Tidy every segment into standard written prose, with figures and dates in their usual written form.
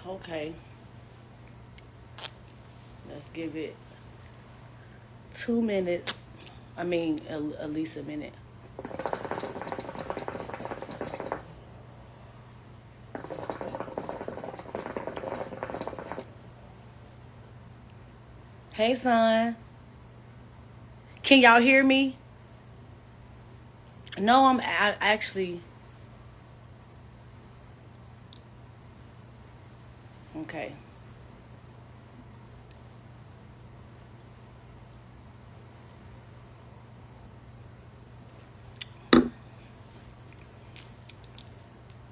Okay. Let's give it 2 minutes. I mean, at least a minute. Hey, son. Can y'all hear me? No, I'm actually... Okay.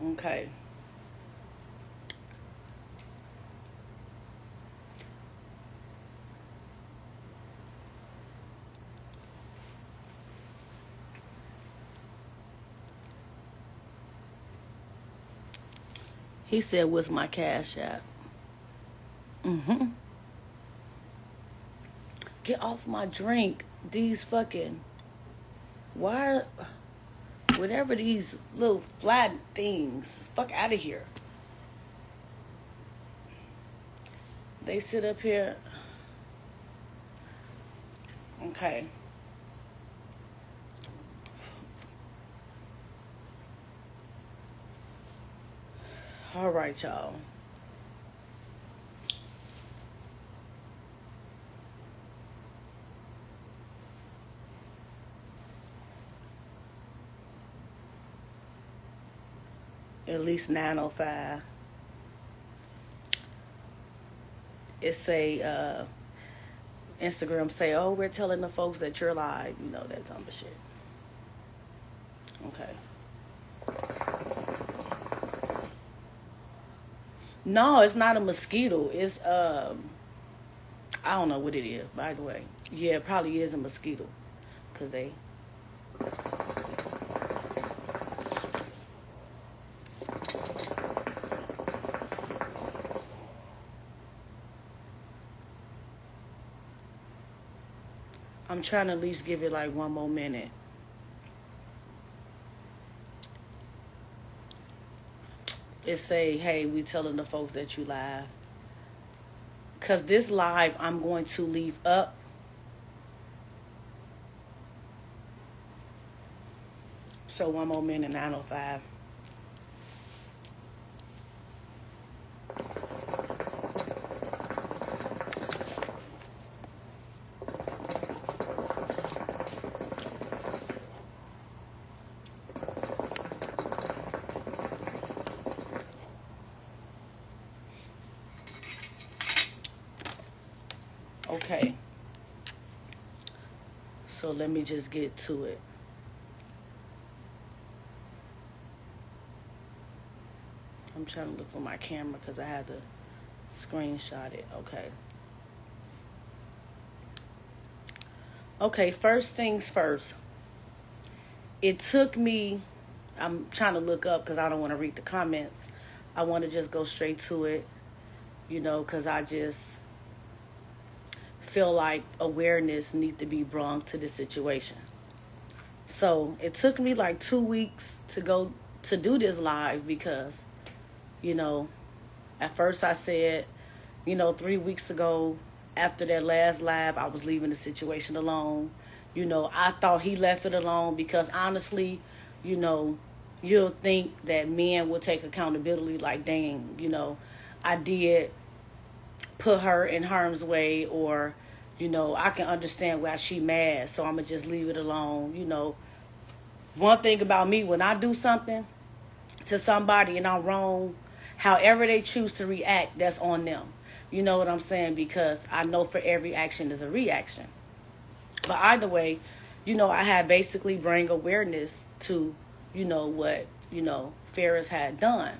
Okay. He said, what's my cash app? Mm-hmm. Get off my drink. These fucking... Why... Whatever these little flat things. Fuck out of here. They sit up here. Okay. All right, y'all. At least 9:05. It say, Instagram say, oh, we're telling the folks that you're live. You know, that type of shit. Okay. No, it's not a mosquito. It's, I don't know what it is, by the way. Yeah, it probably is a mosquito. Because they... I'm trying to at least give it like one more minute. It say, hey, we telling the folks that you live. Because this live, I'm going to leave up. So one more minute, 9:05. Okay. So let me just get to it. I'm trying to look for my camera because I had to screenshot it. Okay. Okay, first things first. It took me... I'm trying to look up because I don't want to read the comments. I want to just go straight to it. You know, because I just... feel like awareness need to be brought to this situation. So it took me like 2 weeks to go to do this live because, you know, at first I said, you know, 3 weeks ago after that last live, I was leaving the situation alone. You know, I thought he left it alone because honestly, you know, you'll think that men will take accountability like, dang, you know, I did put her in harm's way, or, you know, I can understand why she mad, so I'm going to just leave it alone. You know, one thing about me, when I do something to somebody and I'm wrong, however they choose to react, that's on them. You know what I'm saying? Because I know for every action is a reaction. But either way, you know, I had basically bring awareness to, you know, what, you know, Ferris had done.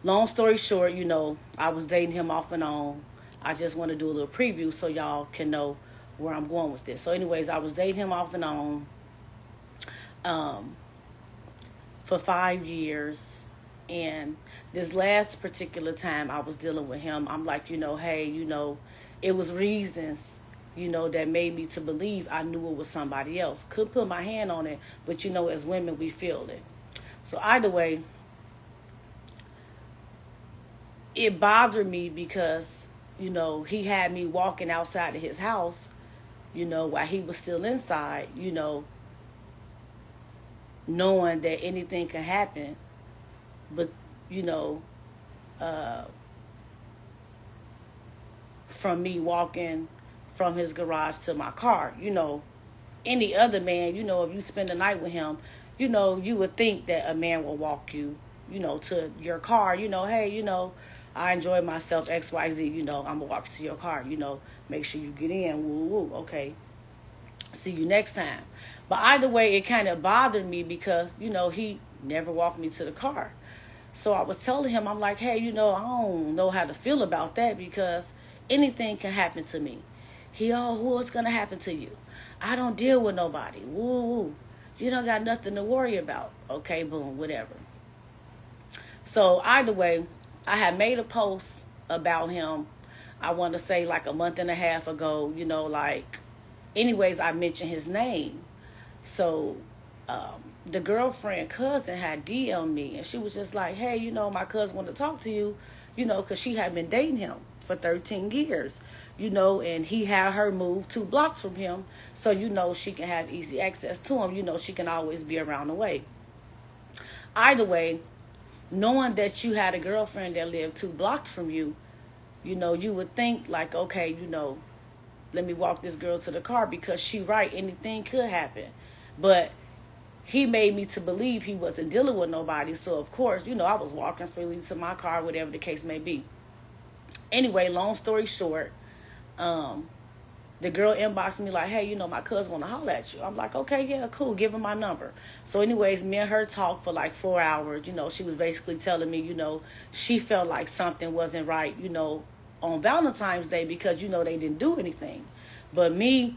Long story short, you know, I was dating him off and on. I just want to do a little preview so y'all can know where I'm going with this. So anyways, I was dating him off and on for 5 years. And this last particular time I was dealing with him, I'm like, you know, hey, you know, it was reasons, you know, that made me to believe I knew it was somebody else. Couldn't put my hand on it, but, you know, as women, we feel it. So either way, you know, Ferris had done, you know, what he had done. And long story short, you know, I was dating him off and on. I just want to do a little preview so y'all can know where I'm going with this. So anyways, I was dating him off and on for 5 years. And this last particular time I was dealing with him, I'm like, you know, hey, you know, it was reasons, you know, that made me to believe I knew it was somebody else. Couldn't put my hand on it, but, you know, as women, we feel it. So either way, it bothered me because, he had me walking outside of his house, while he was still inside, knowing that anything can happen. But, uh, from me walking from his garage to my car, any other man, if you spend the night with him, you would think that a man will walk you, to your car, hey, I enjoy myself, XYZ, I'm going to walk to your car, make sure you get in, woo, woo, okay, see you next time. But either way, it kind of bothered me because, he never walked me to the car. So I was telling him, I'm like, hey, I don't know how to feel about that because anything can happen to me. What's going to happen to you? I don't deal with nobody. Woo, woo. You don't got nothing to worry about. Okay, boom, whatever. So either way, I had made a post about him, I want to say like a month and a half ago, anyways, I mentioned his name. So the girlfriend cousin had DM'd me and she was just like, hey, my cousin want to talk to you, because she had been dating him for 13 years, and he had her move 2 blocks from him. So, she can have easy access to him. She can always be around the way. Either way, knowing that you had a girlfriend that lived 2 blocks from you, you would think like, okay, let me walk this girl to the car because she right, anything could happen. But he made me to believe he wasn't dealing with nobody. So, of course, I was walking freely to my car, whatever the case may be. Anyway, long story short, the girl inboxed me like, hey, my cousin want to holler at you. I'm like, okay, yeah, cool. Give him my number. So anyways, me and her talked for like 4 hours. She was basically telling me, she felt like something wasn't right, on Valentine's Day because, they didn't do anything. But me,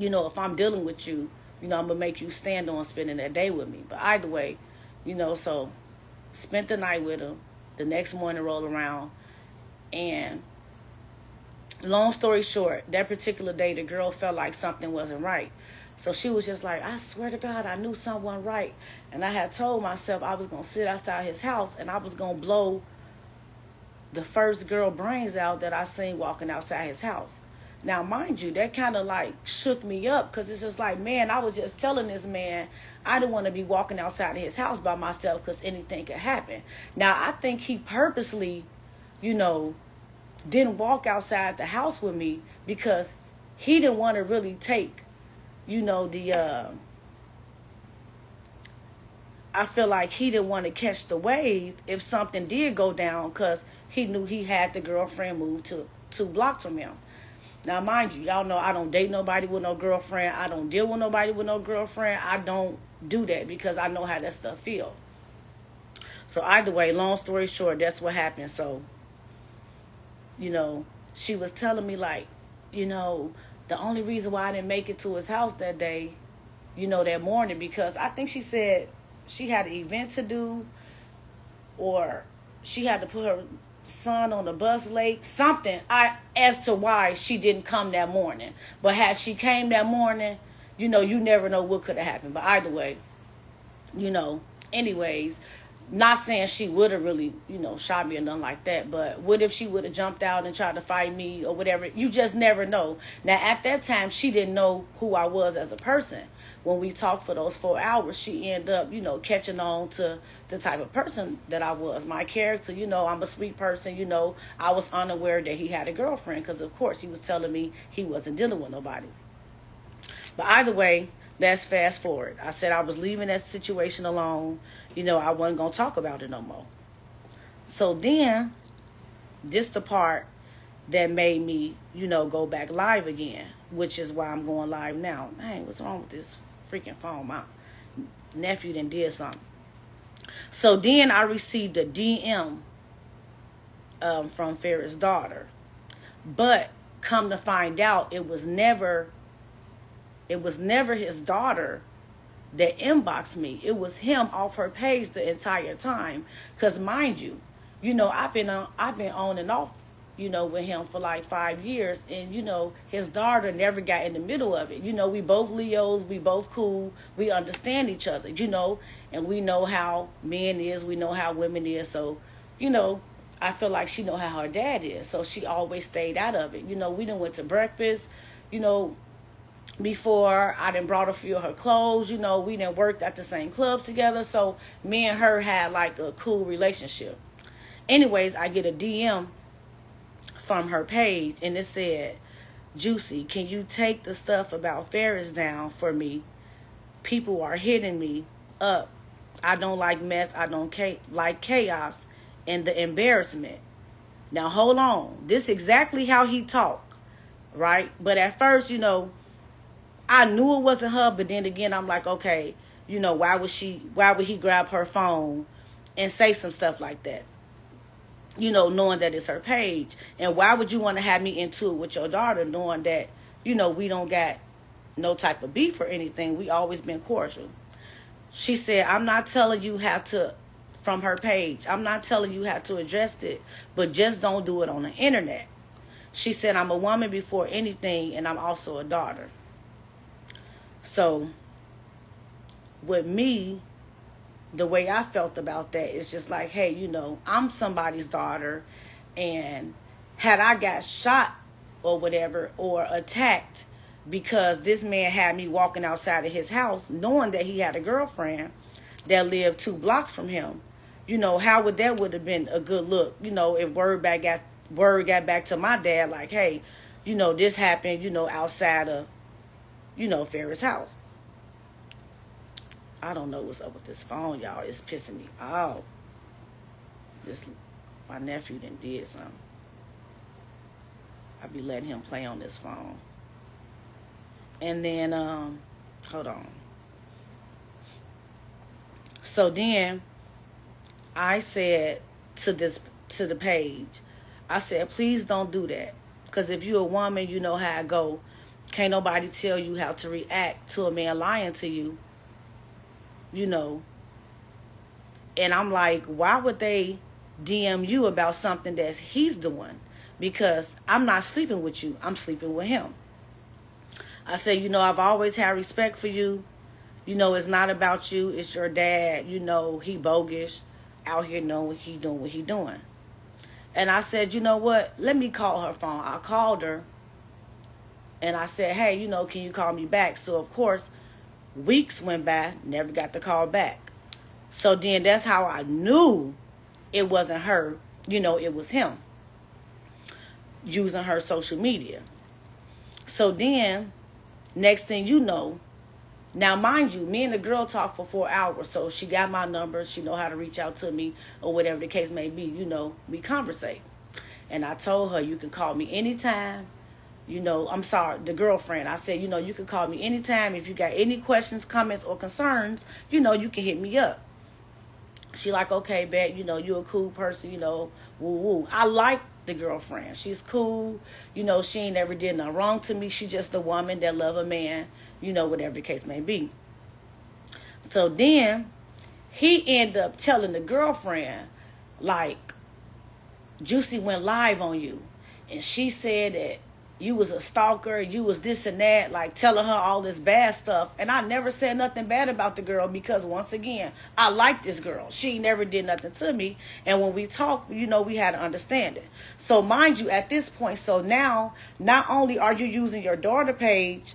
if I'm dealing with you, I'm going to make you stand on spending that day with me. But either way, so spent the night with him. The next morning rolled around. And long story short, that particular day, the girl felt like something wasn't right. So she was just like, I swear to God, I knew something wasn't right. And I had told myself I was going to sit outside his house and I was going to blow the first girl brains out that I seen walking outside his house. Now, mind you, that kind of like shook me up because it's just like, man, I was just telling this man I didn't want to be walking outside of his house by myself because anything could happen. Now, I think he purposely, didn't walk outside the house with me because he didn't want to really take, I feel like he didn't want to catch the wave if something did go down because he knew he had the girlfriend moved to 2 blocks from him. Now, mind you, y'all know I don't date nobody with no girlfriend. I don't deal with nobody with no girlfriend. I don't do that because I know how that stuff feel. So either way, long story short, that's what happened. So, she was telling me like, the only reason why I didn't make it to his house that day, that morning, because I think she said she had an event to do or she had to put her son on the bus late, something as to why she didn't come that morning. But had she came that morning, you never know what could have happened. But either way, anyways, not saying she would have really, shot me or nothing like that. But what if she would have jumped out and tried to fight me or whatever? You just never know. Now, at that time, she didn't know who I was as a person. When we talked for those 4 hours, she ended up, catching on to the type of person that I was. My character, I'm a sweet person, I was unaware that he had a girlfriend because, of course, he was telling me he wasn't dealing with nobody. But either way, let's fast forward. I said I was leaving that situation alone. I wasn't going to talk about it no more. So then, this the part that made me, go back live again, which is why I'm going live now. Dang, what's wrong with this freaking phone? My nephew done did something. So then I received a DM from Farrah's daughter. But come to find out, it was never his daughter that inboxed me. It was him off her page the entire time. Because mind you, I've been on and off, with him for like 5 years. And, his daughter never got in the middle of it. We both Leos, we both cool. We understand each other, and we know how men is. We know how women is. So, I feel like she know how her dad is, so she always stayed out of it. You know, we done went to breakfast, you know, before. I done brought a few of her clothes. You know, we done worked at the same clubs together, so me and her had like a cool relationship. Anyways, I get a DM from her page, and it said, Juicy, can you take the stuff about Ferris down for me? People are hitting me up. I don't like mess. I don't like chaos and the embarrassment. Now, hold on. This is exactly how he talked, right? But at first, you know, I knew it wasn't her, but then again, I'm like, okay, you know, why would he grab her phone and say some stuff like that? You know, knowing that it's her page. And why would you want to have me into it with your daughter, knowing that, you know, we don't got no type of beef or anything. We always been cordial. She said, I'm not telling you how to, from her page, I'm not telling you how to address it, but just don't do it on the internet. She said, I'm a woman before anything, and I'm also a daughter. So, with me, the way I felt about that is just like, hey, you know, I'm somebody's daughter, and had I got shot or whatever, or attacked because this man had me walking outside of his house knowing that he had a girlfriend that lived 2 blocks from him, you know, how would have been a good look, you know, if word got back to my dad, like, hey, you know, this happened, you know, outside of, you know, Ferris' house. I don't know what's up with this phone, y'all. It's pissing me off. My nephew did something. I be letting him play on this phone. And then, hold on. So then, I said to the page, I said, please don't do that. Because if you're a woman, you know how it go. Can't nobody tell you how to react to a man lying to you. You know. And I'm like, why would they DM you about something that he's doing? Because I'm not sleeping with you. I'm sleeping with him. I said, you know, I've always had respect for you. You know, it's not about you. It's your dad. You know, he bogus. Out here knowing what he doing. And I said, you know what? Let me call her phone. I called her. And I said, hey, you know, can you call me back? So, of course, weeks went by. Never got the call back. So then that's how I knew it wasn't her. You know, it was him. Using her social media. So then, next thing you know, now mind you, me and the girl talked for 4 hours, so she got my number, she know how to reach out to me, or whatever the case may be, you know, we conversate. And I told her, you can call me anytime, you know, I'm sorry, the girlfriend, I said, you know, you can call me anytime, if you got any questions, comments, or concerns, you know, you can hit me up. She like, okay, bet, you know, you're a cool person, you know, woo woo. I like the girlfriend. She's cool. You know, she ain't ever did nothing wrong to me. She just a woman that love a man, you know, whatever the case may be. So then he ended up telling the girlfriend, like, Juicy went live on you. And she said that you was a stalker, you was this and that, like telling her all this bad stuff. And I never said nothing bad about the girl because, once again, I like this girl. She never did nothing to me. And when we talked, you know, we had an understanding. So mind you, at this point, so now, not only are you using your daughter page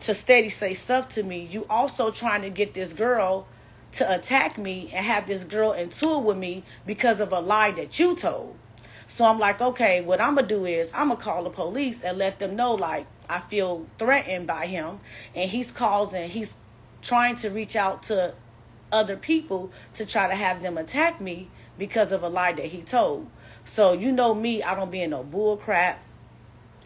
to steady say stuff to me, you also trying to get this girl to attack me and have this girl into it with me because of a lie that you told. So I'm like, okay, what I'm going to do is I'm going to call the police and let them know, like, I feel threatened by him. And he's trying to reach out to other people to try to have them attack me because of a lie that he told. So, you know me, I don't be in no bull crap.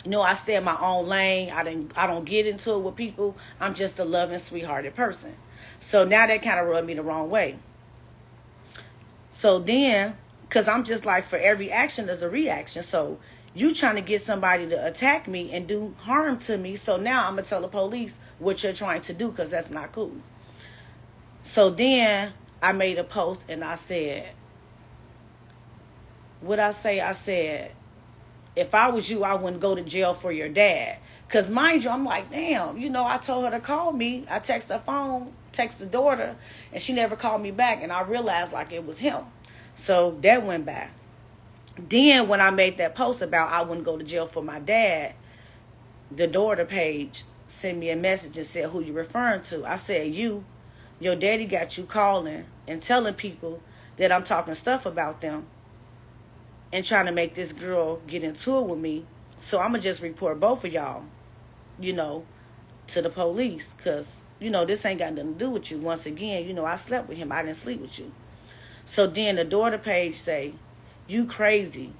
You know, I stay in my own lane. I don't get into it with people. I'm just a loving, sweethearted person. So now that kind of rubbed me the wrong way. So then, because I'm just like, for every action, there's a reaction. So you trying to get somebody to attack me and do harm to me. So now I'm going to tell the police what you're trying to do, because that's not cool. So then I made a post and I said, what I say? I said, if I was you, I wouldn't go to jail for your dad. Because mind you, I'm like, damn, you know, I told her to call me. I text the phone, text the daughter, and she never called me back. And I realized like it was him. So that went by. Then when I made that post about I wouldn't go to jail for my dad, the daughter page sent me a message and said, who you referring to? I said, you. Your daddy got you calling and telling people that I'm talking stuff about them and trying to make this girl get into it with me. So I'm going to just report both of y'all, you know, to the police. Because, you know, this ain't got nothing to do with you. Once again, you know, I slept with him. I didn't sleep with you. So then the daughter page say, you crazy,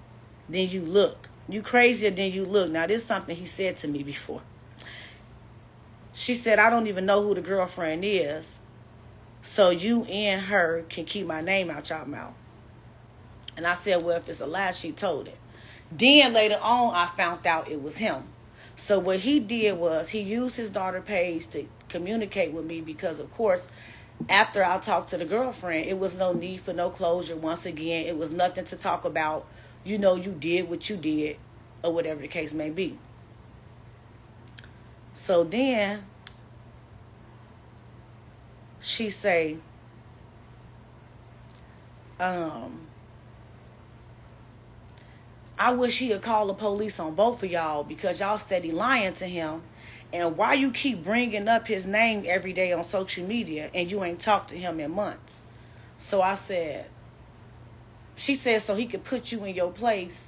then you look. You crazier than you look. Now, this is something he said to me before. She said, I don't even know who the girlfriend is. So you and her can keep my name out y'all mouth. And I said, well, if it's a lie, she told it. Then later on, I found out it was him. So what he did was he used his daughter page to communicate with me because, of course, after I talked to the girlfriend, it was no need for no closure. Once again, it was nothing to talk about. You know, you did what you did or whatever the case may be. So then she say, I wish he would call the police on both of y'all because y'all steady lying to him. And why you keep bringing up his name every day on social media and you ain't talked to him in months? So I said, she said so he could put you in your place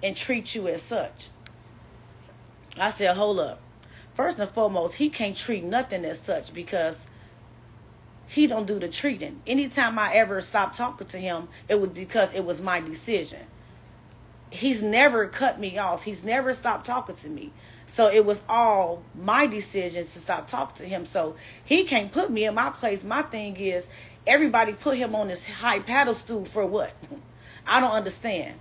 and treat you as such. I said, hold up. First and foremost, he can't treat nothing as such because he don't do the treating. Anytime I ever stopped talking to him, it was because it was my decision. He's never cut me off. He's never stopped talking to me. So it was all my decisions to stop talking to him. So he can't put me in my place. My thing is, everybody put him on this high pedestal for what? I don't understand.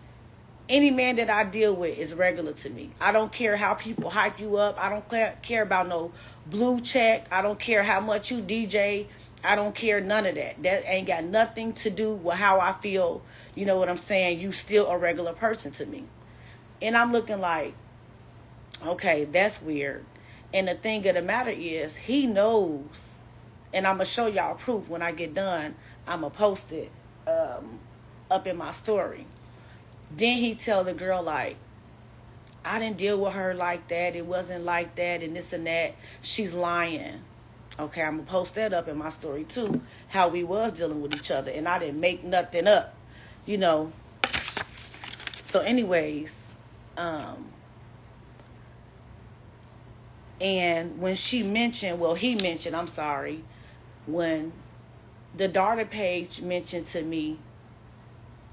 Any man that I deal with is regular to me. I don't care how people hype you up. I don't care about no blue check. I don't care how much you DJ. I don't care none of that. That ain't got nothing to do with how I feel. You know what I'm saying? You still a regular person to me. And I'm looking like, okay, that's weird. And the thing of the matter is, he knows. And I'm going to show y'all proof when I get done. I'm going to post it up in my story. Then he tell the girl, like, I didn't deal with her like that. It wasn't like that and this and that. She's lying. Okay, I'm going to post that up in my story, too, how we was dealing with each other. And I didn't make nothing up, you know. So anyways, and when she mentioned, well, he mentioned, I'm sorry, when the daughter page mentioned to me,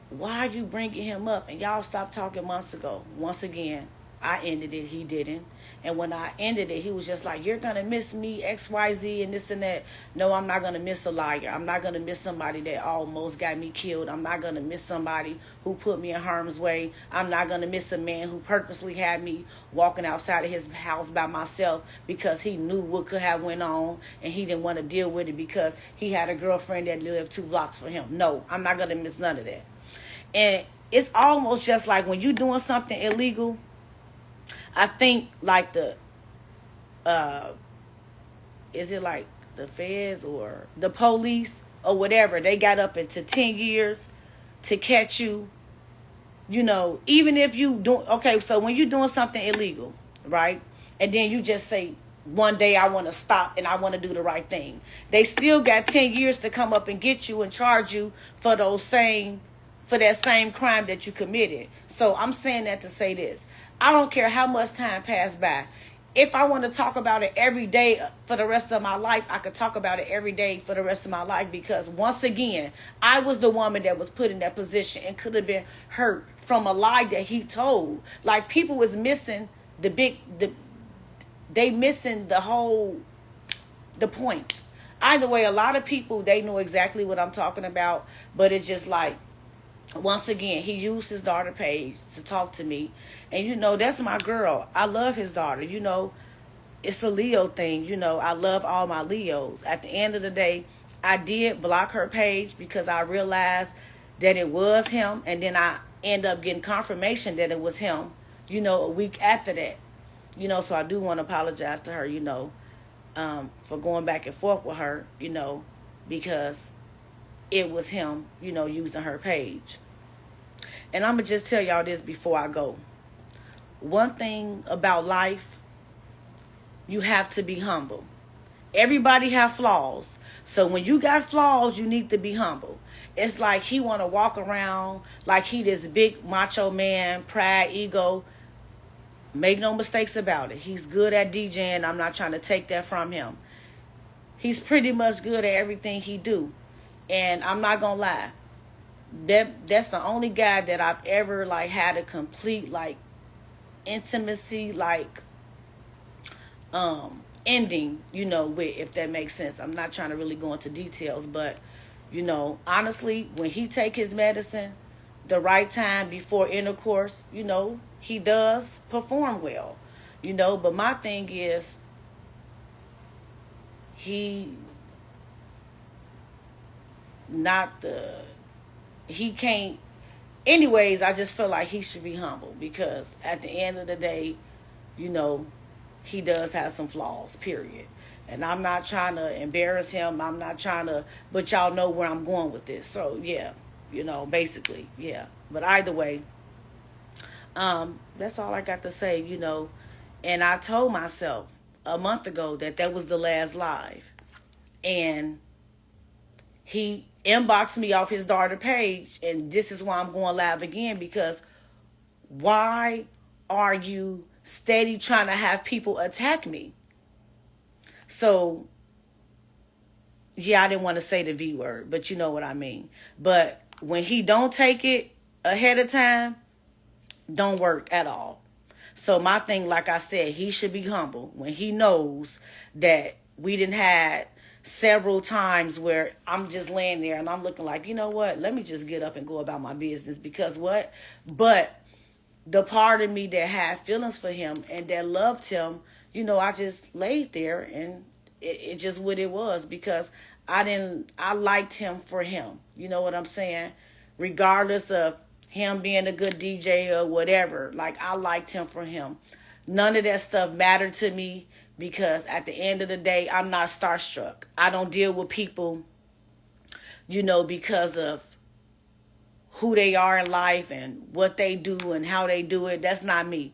why are you bringing him up? And y'all stopped talking months ago. Once again, I ended it. He didn't. And when I ended it, he was just like, you're going to miss me, X, Y, Z, and this and that. No, I'm not going to miss a liar. I'm not going to miss somebody that almost got me killed. I'm not going to miss somebody who put me in harm's way. I'm not going to miss a man who purposely had me walking outside of his house by myself because he knew what could have went on and he didn't want to deal with it because he had a girlfriend that lived 2 blocks from him. No, I'm not going to miss none of that. And it's almost just like when you're doing something illegal, I think like the, is it like the feds or the police or whatever, they got up into 10 years to catch you, you know, even if you do, okay, so when you're doing something illegal, right, and then you just say, one day I want to stop and I want to do the right thing, they still got 10 years to come up and get you and charge you for that same crime that you committed. So I'm saying that to say this. I don't care how much time passed by. If I want to talk about it every day for the rest of my life, I could talk about it every day for the rest of my life because, once again, I was the woman that was put in that position and could have been hurt from a lie that he told. Like, people was missing they missing the point. Either way, a lot of people, they know exactly what I'm talking about, but it's just like, once again, he used his daughter page to talk to me. And, you know, that's my girl. I love his daughter. You know, it's a Leo thing. You know, I love all my Leos. At the end of the day, I did block her page because I realized that it was him. And then I end up getting confirmation that it was him, you know, a week after that. You know, so I do want to apologize to her, you know, for going back and forth with her, you know, because it was him, you know, using her page. And I'm going to just tell y'all this before I go. One thing about life, you have to be humble. Everybody have flaws. So when you got flaws, you need to be humble. It's like he want to walk around like he this big macho man, pride, ego. Make no mistakes about it. He's good at DJing. I'm not trying to take that from him. He's pretty much good at everything he do. And I'm not going to lie. That's the only guy that I've ever like had a complete like intimacy like ending, with, if that makes sense. I'm not trying to really go into details, but honestly, when he take his medicine the right time before intercourse, he does perform well. But my thing is he can't. Anyways, I just feel like he should be humble because at the end of the day, he does have some flaws, period. And I'm not trying to embarrass him. I'm not trying to, but y'all know where I'm going with this. So, yeah, basically, yeah. But either way, that's all I got to say, And I told myself a month ago that was the last live. And he inboxed me off his daughter page. And this is why I'm going live again, because why are you steady trying to have people attack me? So, yeah, I didn't want to say the V word, but you know what I mean. But when he don't take it ahead of time, don't work at all. So my thing, like I said, he should be humble when he knows that we done had several times where I'm just laying there and I'm looking like, you know what, let me just get up and go about my business, because what? But the part of me that had feelings for him and that loved him, I just laid there and it just what it was, because I liked him for him. You know what I'm saying? Regardless of him being a good DJ or whatever, like I liked him for him. None of that stuff mattered to me, because at the end of the day, I'm not starstruck. I don't deal with people, because of who they are in life and what they do and how they do it. That's not me.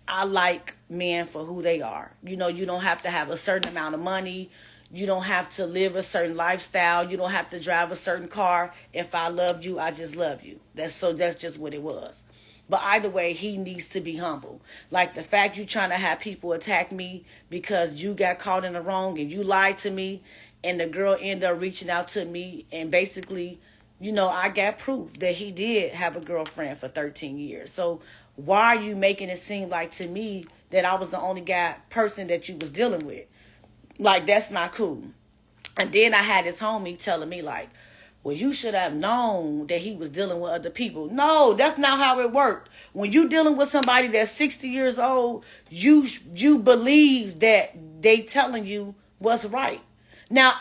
I like men for who they are. You don't have to have a certain amount of money. You don't have to live a certain lifestyle. You don't have to drive a certain car. If I love you, I just love you. That's just what it was. But either way, he needs to be humble. Like the fact you trying to have people attack me because you got caught in the wrong and you lied to me, and the girl ended up reaching out to me and basically, I got proof that he did have a girlfriend for 13 years. So why are you making it seem like to me that I was the only person that you was dealing with? Like, that's not cool. And then I had this homie telling me like, well, you should have known that he was dealing with other people. No, that's not how it worked. When you dealing with somebody that's 60 years old, you believe that they telling you what's right. Now,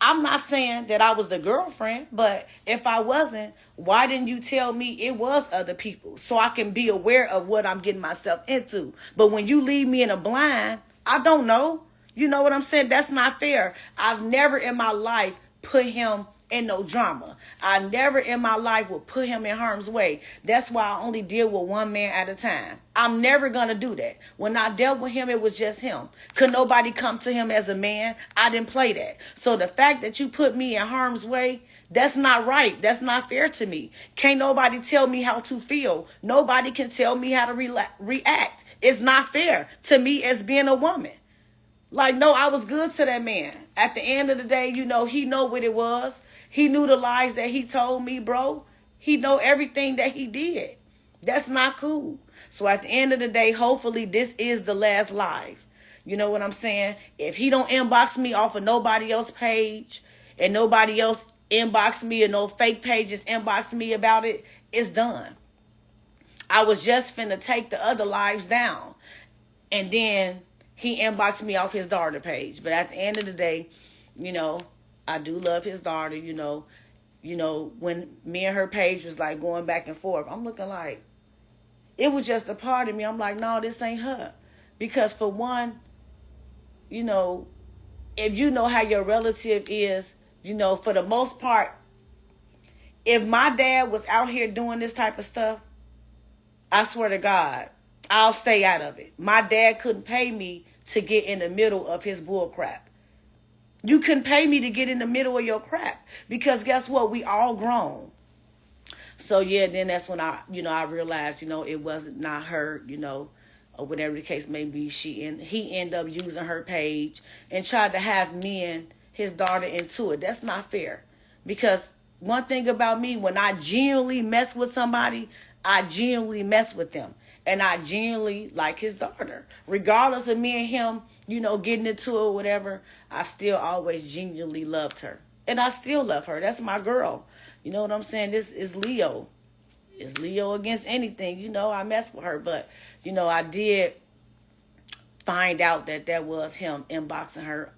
I'm not saying that I was the girlfriend, but if I wasn't, why didn't you tell me it was other people so I can be aware of what I'm getting myself into? But when you leave me in a blind, I don't know. You know what I'm saying? That's not fair. I've never in my life put him in no drama. I never in my life would put him in harm's way. That's why I only deal with one man at a time. I'm never going to do that. When I dealt with him, it was just him. Could nobody come to him as a man? I didn't play that. So the fact that you put me in harm's way, that's not right. That's not fair to me. Can't nobody tell me how to feel. Nobody can tell me how to react. It's not fair to me as being a woman. Like, no, I was good to that man. At the end of the day, he know what it was. He knew the lies that he told me, bro. He know everything that he did. That's not cool. So at the end of the day, hopefully this is the last live. You know what I'm saying? If he don't inbox me off of nobody else's page and nobody else inbox me or no fake pages inbox me about it, it's done. I was just finna take the other lives down. And then he inboxed me off his daughter page. But at the end of the day, I do love his daughter, when me and her page was like going back and forth, I'm looking like, it was just a part of me. I'm like, no, this ain't her. Because for one, if you know how your relative is, for the most part, if my dad was out here doing this type of stuff, I swear to God, I'll stay out of it. My dad couldn't pay me to get in the middle of his bull crap. You couldn't pay me to get in the middle of your crap. Because guess what? We all grown. So yeah, then that's when I realized, it wasn't not her, or whatever the case may be. He ended up using her page and tried to have me and his daughter into it. That's not fair. Because one thing about me, when I genuinely mess with somebody, I genuinely mess with them. And I genuinely like his daughter. Regardless of me and him, getting into it or whatever, I still always genuinely loved her. And I still love her. That's my girl. You know what I'm saying? This is Leo. It's Leo against anything. I mess with her. But, I did find out that was him inboxing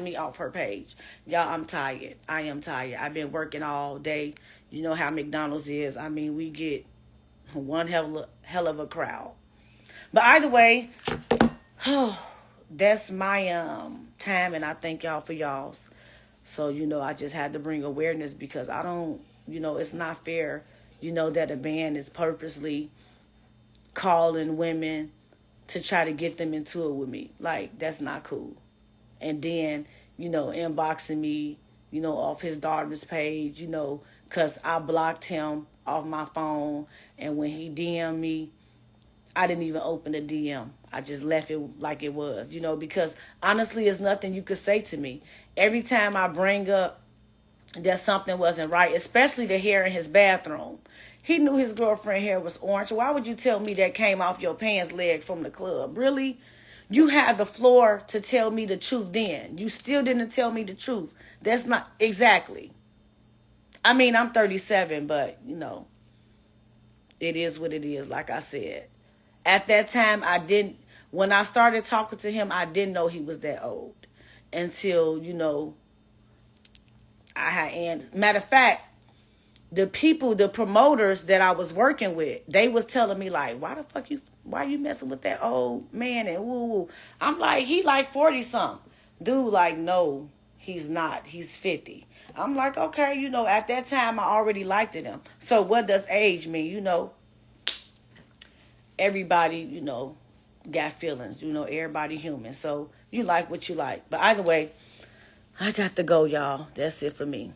me off her page. Y'all, I'm tired. I am tired. I've been working all day. You know how McDonald's is. I mean, we get one hell of a crowd. But either way, that's my time, and I thank y'all for y'all's. So, I just had to bring awareness because I don't, it's not fair, that a man is purposely calling women to try to get them into it with me. Like, that's not cool. And then, inboxing me, off his daughter's page, because I blocked him off my phone. And when he DM'd me, I didn't even open the DM. I just left it like it was, because honestly, there's nothing you could say to me. Every time I bring up that something wasn't right, especially the hair in his bathroom. He knew his girlfriend's hair was orange. Why would you tell me that came off your pants leg from the club? Really? You had the floor to tell me the truth then. You still didn't tell me the truth. That's not exactly. I mean, I'm 37, but, it is what it is, like I said. At that time, when I started talking to him, I didn't know he was that old. Until, matter of fact, the promoters that I was working with, they was telling me like, why you messing with that old man and woo. I'm like, he like 40 something. Dude, like, no, he's not. He's 50. I'm like, okay, at that time I already liked him. So what does age mean? Everybody, got feelings, everybody human. So you like what you like. But either way, I got to go, y'all. That's it for me.